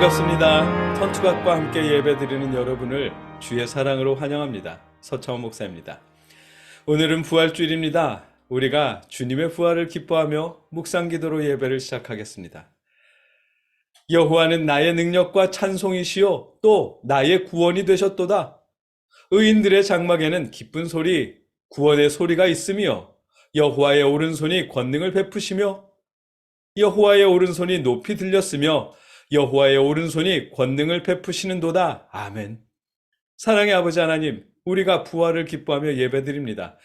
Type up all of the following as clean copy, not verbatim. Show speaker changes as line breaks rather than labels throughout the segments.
반갑습니다. 헌투각과 함께 예배드리는 여러분을 주의 사랑으로 환영합니다. 서창원 목사입니다. 오늘은 부활주일입니다. 우리가 주님의 부활을 기뻐하며 묵상기도로 예배를 시작하겠습니다. 여호와는 나의 능력과 찬송이시요 또 나의 구원이 되셨도다. 의인들의 장막에는 기쁜 소리, 구원의 소리가 있으며 여호와의 오른손이 권능을 베푸시며 여호와의 오른손이 높이 들렸으며 여호와의 오른손이 권능을 베푸시는도다. 아멘. 사랑의 아버지 하나님, 우리가 부활을 기뻐하며 예배드립니다.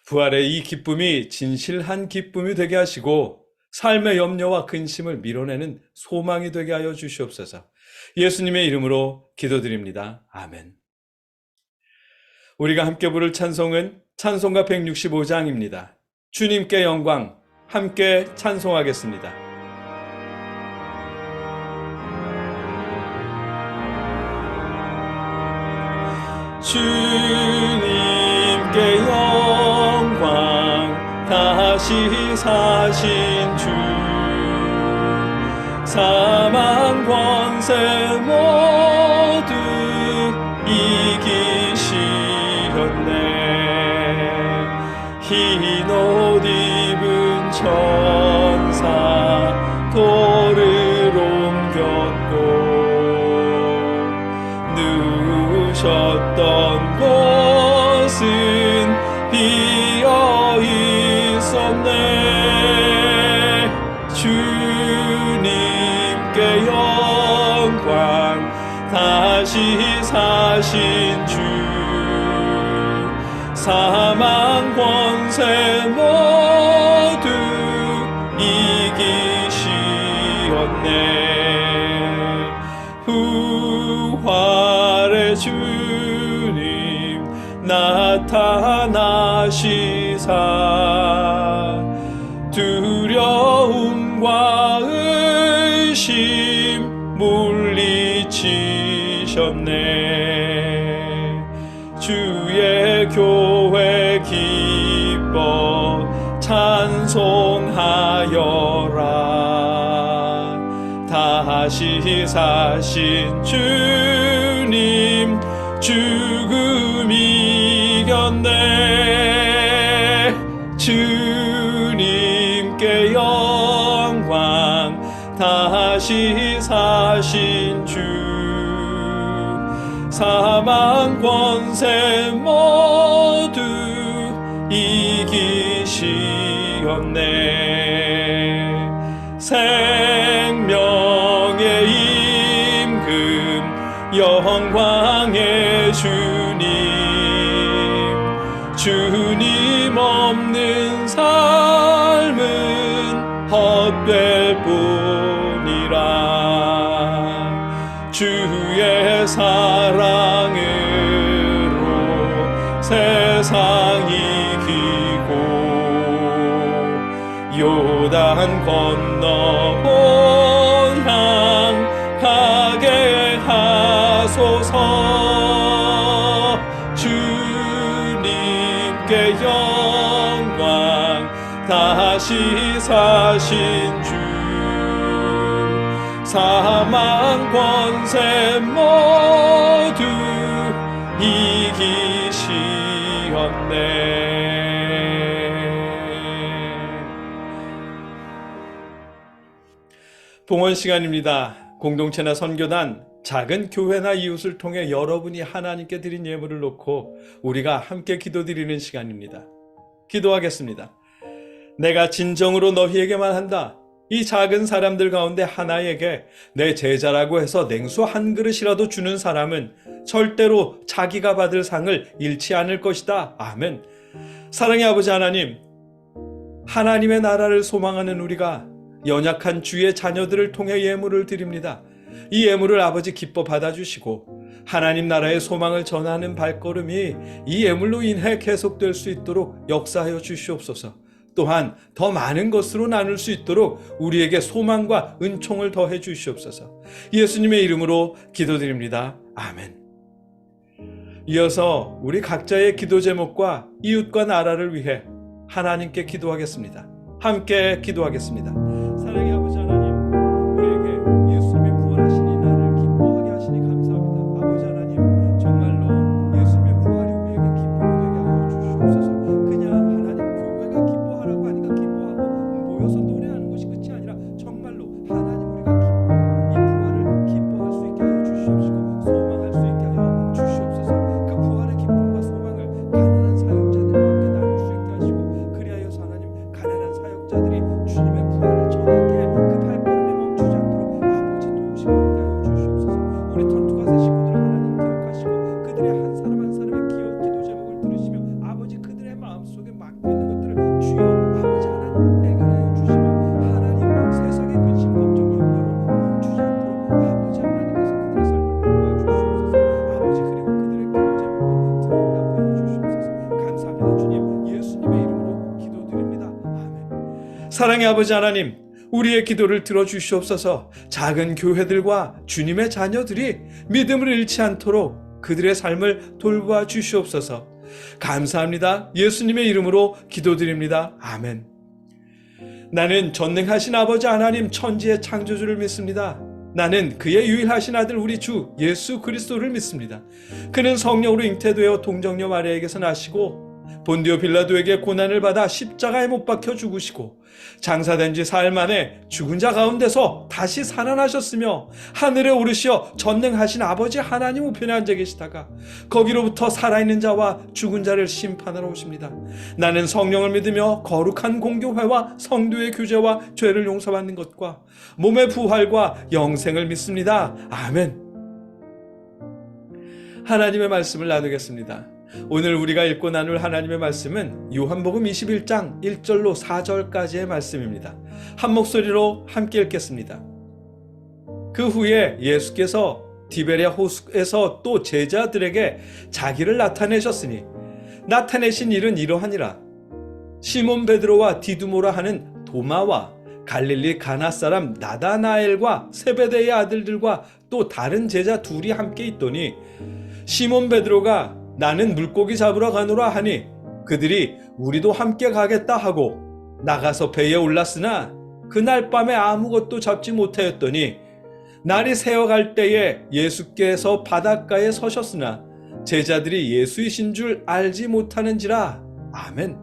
부활의 이 기쁨이 진실한 기쁨이 되게 하시고 삶의 염려와 근심을 밀어내는 소망이 되게 하여 주시옵소서. 예수님의 이름으로 기도드립니다. 아멘. 우리가 함께 부를 찬송은 찬송가 165장입니다. 주님께 영광, 함께 찬송하겠습니다. 주님께 영광, 다시 사신 주, 사망 권세 모두 이기시었네. 흰 옷 입은 천사 돌을 옮겼고 누우셨던 곳은 비어 있었네. 주님께 영광, 다시 사신 주, 사망 권세 모두 이기시었네. 부활의 주님 나타나시사 두려움과 의심 물리치셨네. 주의 교회 기뻐 찬송하여라. 다시 사신 주님 죽음 이겼네. 주님께 영광, 다시 사신 주, 사망 권세 모두 이기시었네. 생명의 임금, 영광의 주님, 주님 없는 삶은 헛될 뿐이라. 주의 사랑으로 세상 이기고 요단 건너 본향 가게 하소서. 주님께 영광, 다시 사신 주, 사망 권세 모두 이기시었네. 봉헌 시간입니다. 공동체나 선교단, 작은 교회나 이웃을 통해 여러분이 하나님께 드린 예물을 놓고 우리가 함께 기도드리는 시간입니다. 기도하겠습니다. 내가 진정으로 너희에게만 한다. 이 작은 사람들 가운데 하나에게 내 제자라고 해서 냉수 한 그릇이라도 주는 사람은 절대로 자기가 받을 상을 잃지 않을 것이다. 아멘. 사랑의 아버지 하나님, 하나님의 나라를 소망하는 우리가 연약한 주의 자녀들을 통해 예물을 드립니다. 이 예물을 아버지 기뻐 받아주시고 하나님 나라의 소망을 전하는 발걸음이 이 예물로 인해 계속될 수 있도록 역사하여 주시옵소서. 또한 더 많은 것으로 나눌 수 있도록 우리에게 소망과 은총을 더해 주시옵소서. 예수님의 이름으로 기도드립니다. 아멘. 이어서 우리 각자의 기도 제목과 이웃과 나라를 위해 하나님께 기도하겠습니다. 함께 기도하겠습니다. 사랑의 아버지 하나님, 우리에게 예수님이 부활하신 이 날을 사랑의 아버지 하나님, 우리의 기도를 들어주시옵소서. 작은 교회들과 주님의 자녀들이 믿음을 잃지 않도록 그들의 삶을 돌봐 주시옵소서. 감사합니다. 예수님의 이름으로 기도드립니다. 아멘. 나는 전능하신 아버지 하나님 천지의 창조주를 믿습니다. 나는 그의 유일하신 아들 우리 주 예수 그리스도를 믿습니다. 그는 성령으로 잉태되어 동정녀 마리아에게서 나시고 본디오 빌라도에게 고난을 받아 십자가에 못 박혀 죽으시고 장사된 지 사흘 만에 죽은 자 가운데서 다시 살아나셨으며 하늘에 오르시어 전능하신 아버지 하나님 우편에 앉아 계시다가 거기로부터 살아있는 자와 죽은 자를 심판하러 오십니다. 나는 성령을 믿으며 거룩한 공교회와 성도의 교제와 죄를 용서받는 것과 몸의 부활과 영생을 믿습니다. 아멘. 하나님의 말씀을 나누겠습니다. 오늘 우리가 읽고 나눌 하나님의 말씀은 요한복음 21장 1절로 4절까지의 말씀입니다. 한 목소리로 함께 읽겠습니다. 그 후에 예수께서 디베랴 호수에서 또 제자들에게 자기를 나타내셨으니 나타내신 일은 이러하니라. 시몬 베드로와 디두모라 하는 도마와 갈릴리 가나 사람 나다나엘과 세베대의 아들들과 또 다른 제자 둘이 함께 있더니 시몬 베드로가 나는 물고기 잡으러 가노라 하니 그들이 우리도 함께 가겠다 하고 나가서 배에 올랐으나 그날 밤에 아무것도 잡지 못하였더니 날이 새어갈 때에 예수께서 바닷가에 서셨으나 제자들이 예수이신 줄 알지 못하는지라. 아멘.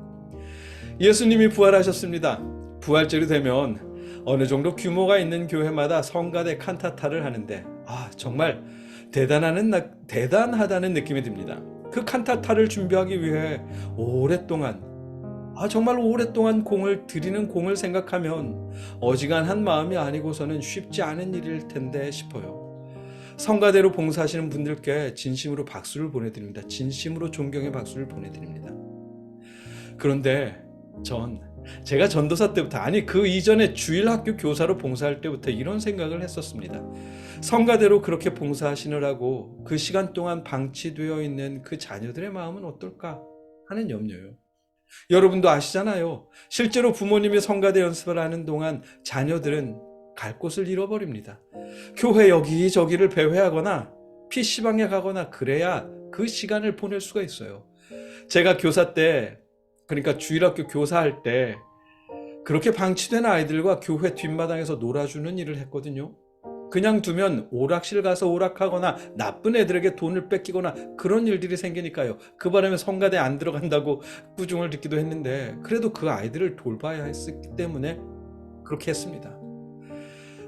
예수님이 부활하셨습니다. 부활절이 되면 어느 정도 규모가 있는 교회마다 성가대 칸타타를 하는데 정말 대단하다는 느낌이 듭니다. 그 칸타타를 준비하기 위해 정말 오랫동안 공을 들이는 공을 생각하면 어지간한 마음이 아니고서는 쉽지 않은 일일 텐데 싶어요. 성가대로 봉사하시는 분들께 진심으로 박수를 보내드립니다. 진심으로 존경의 박수를 보내드립니다. 그런데 제가 전도사 때부터 그 이전에 주일학교 교사로 봉사할 때부터 이런 생각을 했었습니다. 성가대로 그렇게 봉사하시느라고 그 시간 동안 방치되어 있는 그 자녀들의 마음은 어떨까 하는 염려요. 여러분도 아시잖아요. 실제로 부모님이 성가대 연습을 하는 동안 자녀들은 갈 곳을 잃어버립니다. 교회 여기저기를 배회하거나 PC방에 가거나 그래야 그 시간을 보낼 수가 있어요. 제가 교사 때, 그러니까 주일학교 교사할 때 그렇게 방치된 아이들과 교회 뒷마당에서 놀아주는 일을 했거든요. 그냥 두면 오락실 가서 오락하거나 나쁜 애들에게 돈을 뺏기거나 그런 일들이 생기니까요. 그 바람에 성가대 안 들어간다고 꾸중을 듣기도 했는데 그래도 그 아이들을 돌봐야 했기 때문에 그렇게 했습니다.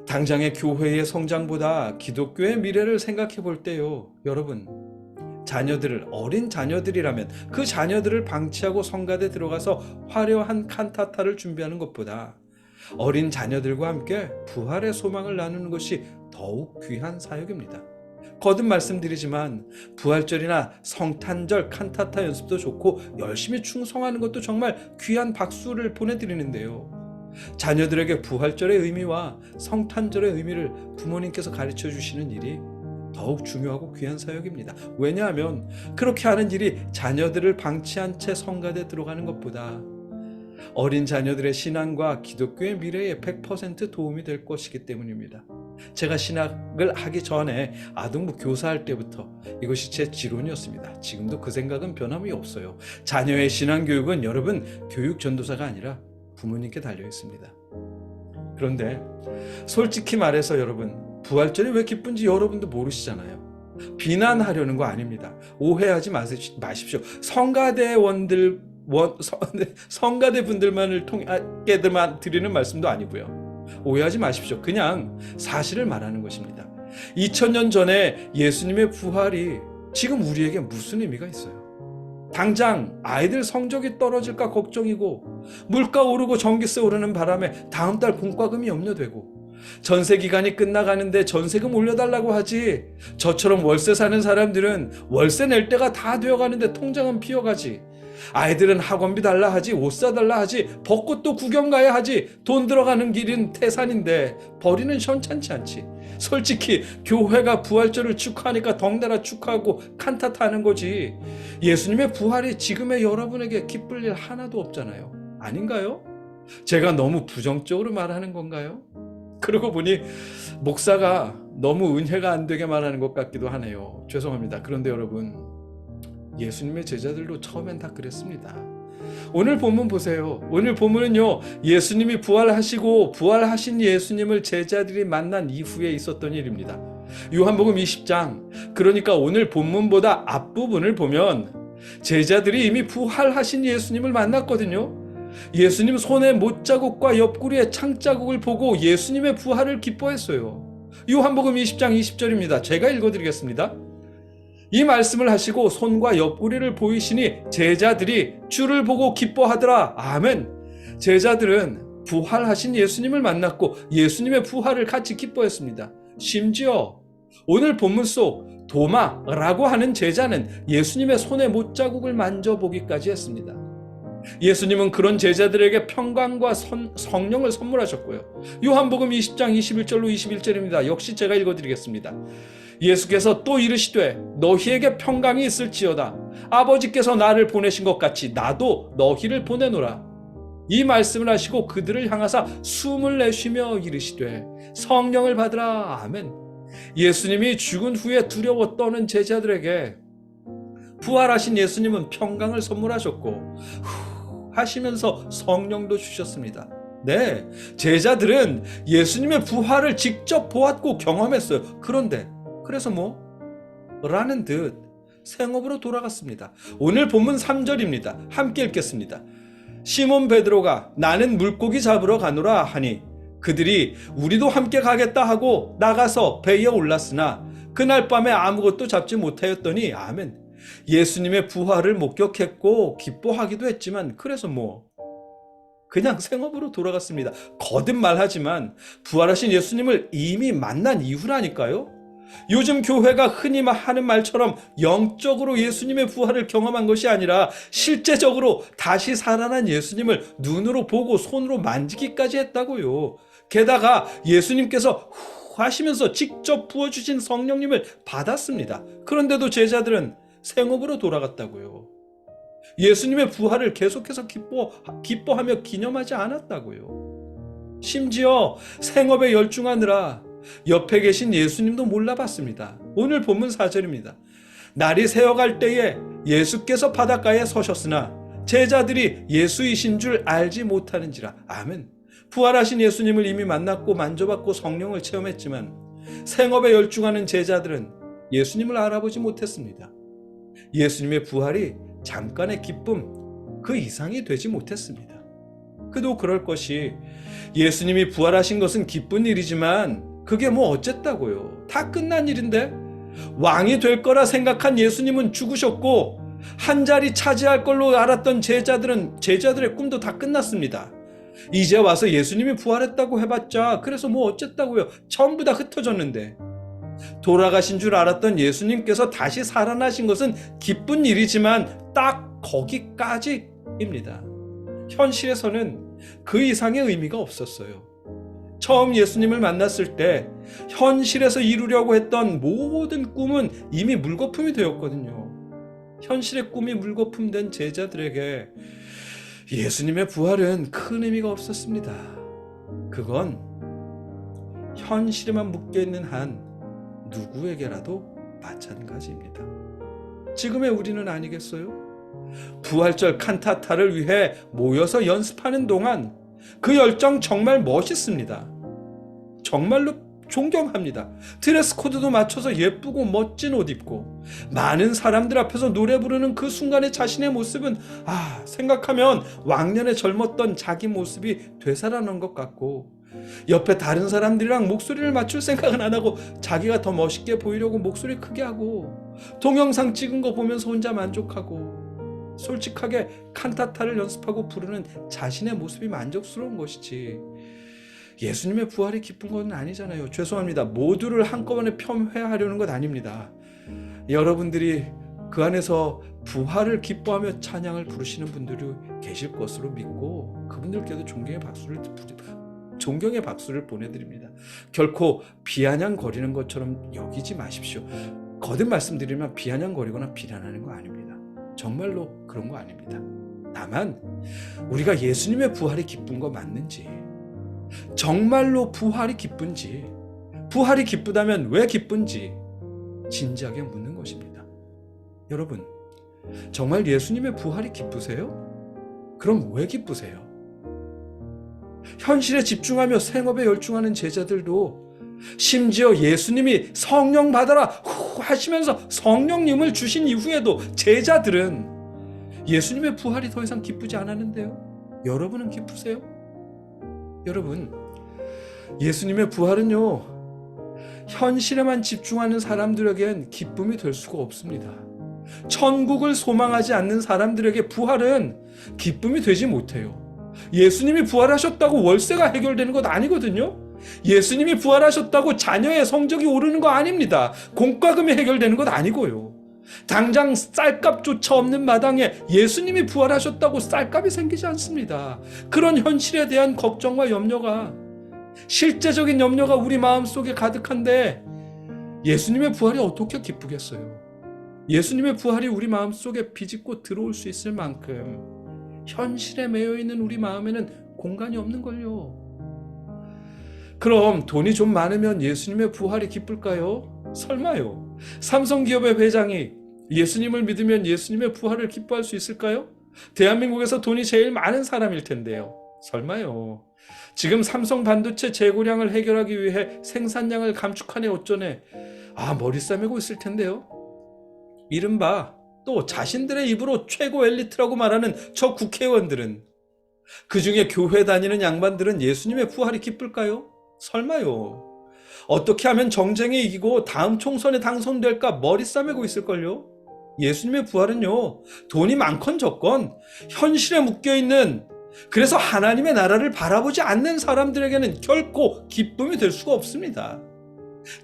당장의 교회의 성장보다 기독교의 미래를 생각해 볼 때요. 여러분, 어린 자녀들이라면 그 자녀들을 방치하고 성가대 들어가서 화려한 칸타타를 준비하는 것보다 어린 자녀들과 함께 부활의 소망을 나누는 것이 더욱 귀한 사역입니다. 거듭 말씀드리지만 부활절이나 성탄절 칸타타 연습도 좋고 열심히 충성하는 것도 정말 귀한 박수를 보내드리는데요. 자녀들에게 부활절의 의미와 성탄절의 의미를 부모님께서 가르쳐 주시는 일이 더욱 중요하고 귀한 사역입니다. 왜냐하면 그렇게 하는 일이 자녀들을 방치한 채 성가대 들어가는 것보다 어린 자녀들의 신앙과 기독교의 미래에 100% 도움이 될 것이기 때문입니다. 제가 신학을 하기 전에 아동부 교사할 때부터 이것이 제 지론이었습니다. 지금도 그 생각은 변함이 없어요. 자녀의 신앙교육은 여러분 교육 전도사가 아니라 부모님께 달려 있습니다. 그런데 솔직히 말해서 여러분, 부활절이 왜 기쁜지 여러분도 모르시잖아요. 비난하려는 거 아닙니다. 오해하지 마십시오. 성가대 분들만을 통하게만 드리는 말씀도 아니고요. 오해하지 마십시오. 그냥 사실을 말하는 것입니다. 2000년 전에 예수님의 부활이 지금 우리에게 무슨 의미가 있어요? 당장 아이들 성적이 떨어질까 걱정이고 물가 오르고 전기세 오르는 바람에 다음 달 공과금이 염려되고 전세 기간이 끝나가는데 전세금 올려달라고 하지, 저처럼 월세 사는 사람들은 월세 낼 때가 다 되어가는데 통장은 비어가지, 아이들은 학원비 달라 하지, 옷 사달라 하지, 벚꽃도 구경 가야 하지, 돈 들어가는 길은 태산인데 벌이는 현찮지 않지. 솔직히 교회가 부활절을 축하하니까 덩달아 축하하고 칸타타 하는 거지, 예수님의 부활이 지금의 여러분에게 기쁠 일 하나도 없잖아요. 아닌가요? 제가 너무 부정적으로 말하는 건가요? 그러고 보니 목사가 너무 은혜가 안 되게 말하는 것 같기도 하네요. 죄송합니다. 그런데 여러분, 예수님의 제자들도 처음엔 다 그랬습니다. 오늘 본문 보세요. 오늘 본문은요, 예수님이 부활하시고 부활하신 예수님을 제자들이 만난 이후에 있었던 일입니다. 요한복음 20장, 그러니까 오늘 본문보다 앞부분을 보면 제자들이 이미 부활하신 예수님을 만났거든요. 예수님 손에 못자국과 옆구리에 창자국을 보고 예수님의 부활을 기뻐했어요. 요한복음 20장 20절입니다. 제가 읽어드리겠습니다. 이 말씀을 하시고 손과 옆구리를 보이시니 제자들이 주를 보고 기뻐하더라. 아멘. 제자들은 부활하신 예수님을 만났고 예수님의 부활을 같이 기뻐했습니다. 심지어 오늘 본문 속 도마라고 하는 제자는 예수님의 손에 못자국을 만져보기까지 했습니다. 예수님은 그런 제자들에게 평강과 성령을 선물하셨고요. 요한복음 20장 21절로 21절입니다. 역시 제가 읽어드리겠습니다. 예수께서 또 이르시되 너희에게 평강이 있을지어다. 아버지께서 나를 보내신 것 같이 나도 너희를 보내노라. 이 말씀을 하시고 그들을 향하사 숨을 내쉬며 이르시되 성령을 받으라. 아멘. 예수님이 죽은 후에 두려워 떠는 제자들에게 부활하신 예수님은 평강을 선물하셨고 하시면서 성령도 주셨습니다. 네, 제자들은 예수님의 부활을 직접 보았고 경험했어요. 그런데 그래서 라는 듯 생업으로 돌아갔습니다. 오늘 본문 3절입니다. 함께 읽겠습니다. 시몬 베드로가 나는 물고기 잡으러 가노라 하니 그들이 우리도 함께 가겠다 하고 나가서 배에 올랐으나 그날 밤에 아무것도 잡지 못하였더니 아멘. 예수님의 부활을 목격했고 기뻐하기도 했지만 그래서 그냥 생업으로 돌아갔습니다. 거듭말하지만 부활하신 예수님을 이미 만난 이후라니까요. 요즘 교회가 흔히 하는 말처럼 영적으로 예수님의 부활을 경험한 것이 아니라 실제적으로 다시 살아난 예수님을 눈으로 보고 손으로 만지기까지 했다고요. 게다가 예수님께서 하시면서 직접 부어주신 성령님을 받았습니다. 그런데도 제자들은 생업으로 돌아갔다고요. 예수님의 부활을 계속해서 기뻐하며 기념하지 않았다고요. 심지어 생업에 열중하느라 옆에 계신 예수님도 몰라봤습니다. 오늘 본문 4절입니다. 날이 새어갈 때에 예수께서 바닷가에 서셨으나 제자들이 예수이신 줄 알지 못하는지라. 아멘. 부활하신 예수님을 이미 만났고 만져봤고 성령을 체험했지만 생업에 열중하는 제자들은 예수님을 알아보지 못했습니다. 예수님의 부활이 잠깐의 기쁨 그 이상이 되지 못했습니다. 그도 그럴 것이 예수님이 부활하신 것은 기쁜 일이지만 그게 어쨌다고요. 다 끝난 일인데 왕이 될 거라 생각한 예수님은 죽으셨고 한 자리 차지할 걸로 알았던 제자들의 꿈도 다 끝났습니다. 이제 와서 예수님이 부활했다고 해봤자 그래서 어쨌다고요. 전부 다 흩어졌는데 돌아가신 줄 알았던 예수님께서 다시 살아나신 것은 기쁜 일이지만 딱 거기까지입니다. 현실에서는 그 이상의 의미가 없었어요. 처음 예수님을 만났을 때 현실에서 이루려고 했던 모든 꿈은 이미 물거품이 되었거든요. 현실의 꿈이 물거품된 제자들에게 예수님의 부활은 큰 의미가 없었습니다. 그건 현실에만 묶여있는 한 누구에게라도 마찬가지입니다. 지금의 우리는 아니겠어요? 부활절 칸타타를 위해 모여서 연습하는 동안 그 열정 정말 멋있습니다. 정말로 존경합니다. 드레스 코드도 맞춰서 예쁘고 멋진 옷 입고 많은 사람들 앞에서 노래 부르는 그 순간의 자신의 모습은 생각하면 왕년에 젊었던 자기 모습이 되살아난 것 같고 옆에 다른 사람들이랑 목소리를 맞출 생각은 안 하고 자기가 더 멋있게 보이려고 목소리 크게 하고 동영상 찍은 거 보면서 혼자 만족하고 솔직하게 칸타타를 연습하고 부르는 자신의 모습이 만족스러운 것이지 예수님의 부활이 기쁜 건 아니잖아요. 죄송합니다. 모두를 한꺼번에 폄훼하려는 것 아닙니다. 여러분들이 그 안에서 부활을 기뻐하며 찬양을 부르시는 분들이 계실 것으로 믿고 그분들께도 존경의 박수를 보내드립니다. 결코 비아냥거리는 것처럼 여기지 마십시오. 거듭 말씀드리면 비아냥거리거나 비난하는 거 아닙니다. 정말로 그런 거 아닙니다. 다만 우리가 예수님의 부활이 기쁜 거 맞는지, 정말로 부활이 기쁜지, 부활이 기쁘다면 왜 기쁜지 진지하게 묻는 것입니다. 여러분, 정말 예수님의 부활이 기쁘세요? 그럼 왜 기쁘세요? 현실에 집중하며 생업에 열중하는 제자들도 심지어 예수님이 성령 받아라 후 하시면서 성령님을 주신 이후에도 제자들은 예수님의 부활이 더 이상 기쁘지 않았는데요. 여러분은 기쁘세요? 여러분, 예수님의 부활은요, 현실에만 집중하는 사람들에겐 기쁨이 될 수가 없습니다. 천국을 소망하지 않는 사람들에게 부활은 기쁨이 되지 못해요. 예수님이 부활하셨다고 월세가 해결되는 것 아니거든요. 예수님이 부활하셨다고 자녀의 성적이 오르는 거 아닙니다. 공과금이 해결되는 것 아니고요. 당장 쌀값조차 없는 마당에 예수님이 부활하셨다고 쌀값이 생기지 않습니다. 그런 현실에 대한 걱정과 염려가, 실제적인 염려가 우리 마음속에 가득한데 예수님의 부활이 어떻게 기쁘겠어요? 예수님의 부활이 우리 마음속에 비집고 들어올 수 있을 만큼 현실에 매여 있는 우리 마음에는 공간이 없는걸요. 그럼 돈이 좀 많으면 예수님의 부활이 기쁠까요? 설마요. 삼성기업의 회장이 예수님을 믿으면 예수님의 부활을 기뻐할 수 있을까요? 대한민국에서 돈이 제일 많은 사람일 텐데요. 설마요. 지금 삼성 반도체 재고량을 해결하기 위해 생산량을 감축하네 어쩌네. 머리 싸매고 있을 텐데요. 이른바 또 자신들의 입으로 최고 엘리트라고 말하는 저 국회의원들은, 그중에 교회 다니는 양반들은 예수님의 부활이 기쁠까요? 설마요. 어떻게 하면 정쟁에 이기고 다음 총선에 당선될까 머리 싸매고 있을걸요? 예수님의 부활은요, 돈이 많건 적건 현실에 묶여있는, 그래서 하나님의 나라를 바라보지 않는 사람들에게는 결코 기쁨이 될 수가 없습니다.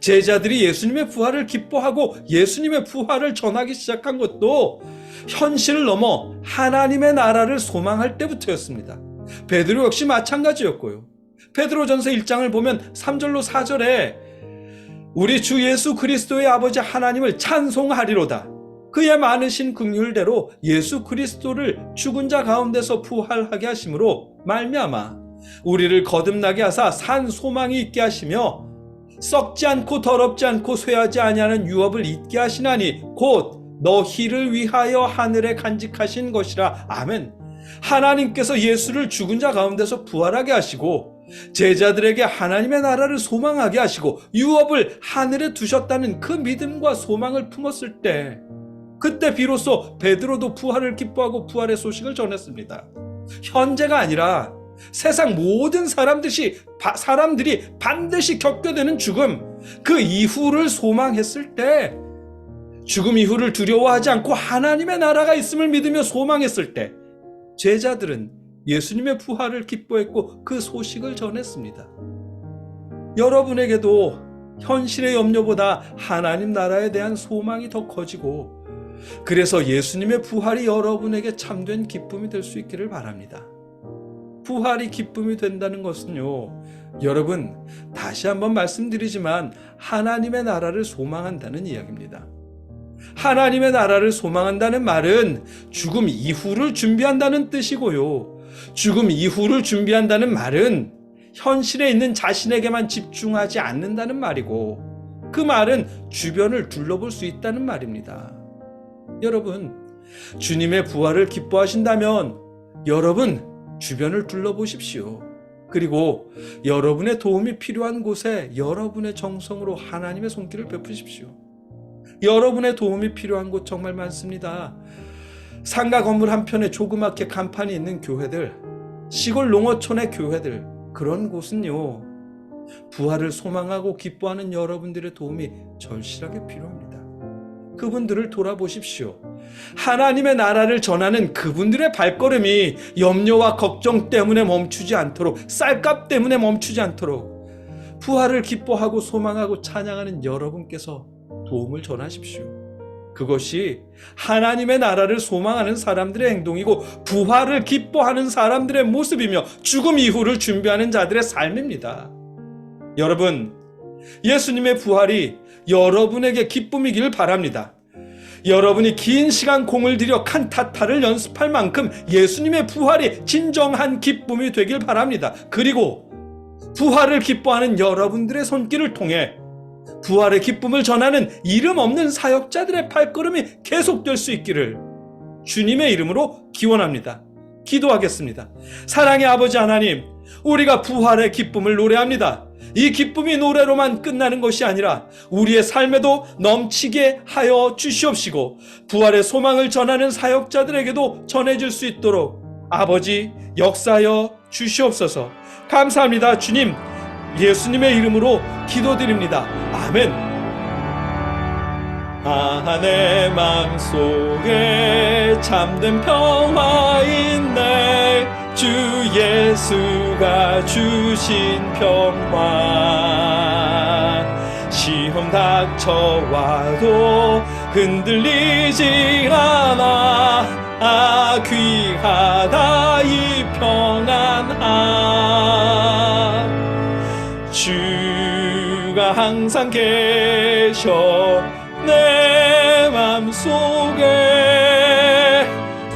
제자들이 예수님의 부활을 기뻐하고 예수님의 부활을 전하기 시작한 것도 현실을 넘어 하나님의 나라를 소망할 때부터였습니다. 베드로 역시 마찬가지였고요. 베드로전서 1장을 보면 3절로 4절에 우리 주 예수 그리스도의 아버지 하나님을 찬송하리로다. 그의 많으신 긍휼대로 예수 그리스도를 죽은 자 가운데서 부활하게 하심으로 말미암아 우리를 거듭나게 하사 산 소망이 있게 하시며 썩지 않고 더럽지 않고 쇠하지 아니하는 유업을 잊게 하시나니 곧 너희를 위하여 하늘에 간직하신 것이라. 아멘. 하나님께서 예수를 죽은 자 가운데서 부활하게 하시고 제자들에게 하나님의 나라를 소망하게 하시고 유업을 하늘에 두셨다는 그 믿음과 소망을 품었을 때, 그때 비로소 베드로도 부활을 기뻐하고 부활의 소식을 전했습니다. 현재가 아니라 세상 모든 사람들이 반드시 겪게 되는 죽음, 그 이후를 소망했을 때, 죽음 이후를 두려워하지 않고 하나님의 나라가 있음을 믿으며 소망했을 때 제자들은 예수님의 부활을 기뻐했고 그 소식을 전했습니다. 여러분에게도 현실의 염려보다 하나님 나라에 대한 소망이 더 커지고, 그래서 예수님의 부활이 여러분에게 참된 기쁨이 될 수 있기를 바랍니다. 부활이 기쁨이 된다는 것은요, 여러분, 다시 한번 말씀드리지만 하나님의 나라를 소망한다는 이야기입니다. 하나님의 나라를 소망한다는 말은 죽음 이후를 준비한다는 뜻이고요. 죽음 이후를 준비한다는 말은 현실에 있는 자신에게만 집중하지 않는다는 말이고, 그 말은 주변을 둘러볼 수 있다는 말입니다. 여러분, 주님의 부활을 기뻐하신다면 여러분 주변을 둘러보십시오. 그리고 여러분의 도움이 필요한 곳에 여러분의 정성으로 하나님의 손길을 베푸십시오. 여러분의 도움이 필요한 곳 정말 많습니다. 상가 건물 한편에 조그맣게 간판이 있는 교회들, 시골 농어촌의 교회들, 그런 곳은요, 부활을 소망하고 기뻐하는 여러분들의 도움이 절실하게 필요합니다. 그분들을 돌아보십시오. 하나님의 나라를 전하는 그분들의 발걸음이 염려와 걱정 때문에 멈추지 않도록, 쌀값 때문에 멈추지 않도록 부활을 기뻐하고 소망하고 찬양하는 여러분께서 도움을 전하십시오. 그것이 하나님의 나라를 소망하는 사람들의 행동이고 부활을 기뻐하는 사람들의 모습이며 죽음 이후를 준비하는 자들의 삶입니다. 여러분, 예수님의 부활이 여러분에게 기쁨이길 바랍니다. 여러분이 긴 시간 공을 들여 칸타타를 연습할 만큼 예수님의 부활이 진정한 기쁨이 되길 바랍니다. 그리고 부활을 기뻐하는 여러분들의 손길을 통해 부활의 기쁨을 전하는 이름 없는 사역자들의 발걸음이 계속될 수 있기를 주님의 이름으로 기원합니다. 기도하겠습니다. 사랑의 아버지 하나님, 우리가 부활의 기쁨을 노래합니다. 이 기쁨이 노래로만 끝나는 것이 아니라 우리의 삶에도 넘치게 하여 주시옵시고 부활의 소망을 전하는 사역자들에게도 전해질 수 있도록 아버지 역사하여 주시옵소서. 감사합니다. 주님, 예수님의 이름으로 기도드립니다. 아멘. 내 맘속에 참된 평화 있네. 주 예수가 주신 평화. 시험 닥쳐와도 흔들리지 않아. 귀하다 이 평안함. 주가 항상 계셔 내 맘속에.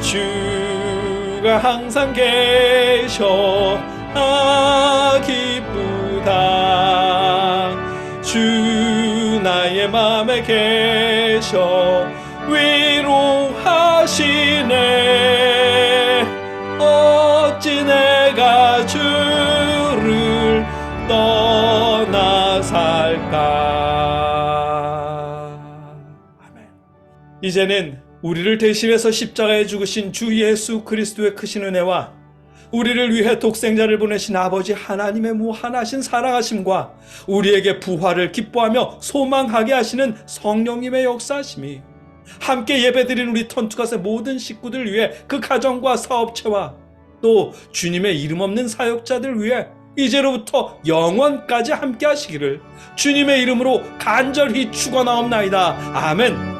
주가 항상 계셔 기쁘다. 주 나의 맘에 계셔 위로하시네. 어찌 내가 주를 떠나 살까. 아멘. 이제는 우리를 대신해서 십자가에 죽으신 주 예수 그리스도의 크신 은혜와 우리를 위해 독생자를 보내신 아버지 하나님의 무한하신 사랑하심과 우리에게 부활을 기뻐하며 소망하게 하시는 성령님의 역사하심이 함께 예배드린 우리 턴투갓의 모든 식구들 위해 그 가정과 사업체와 또 주님의 이름 없는 사역자들 위해 이제로부터 영원까지 함께 하시기를 주님의 이름으로 간절히 축원하옵나이다. 아멘.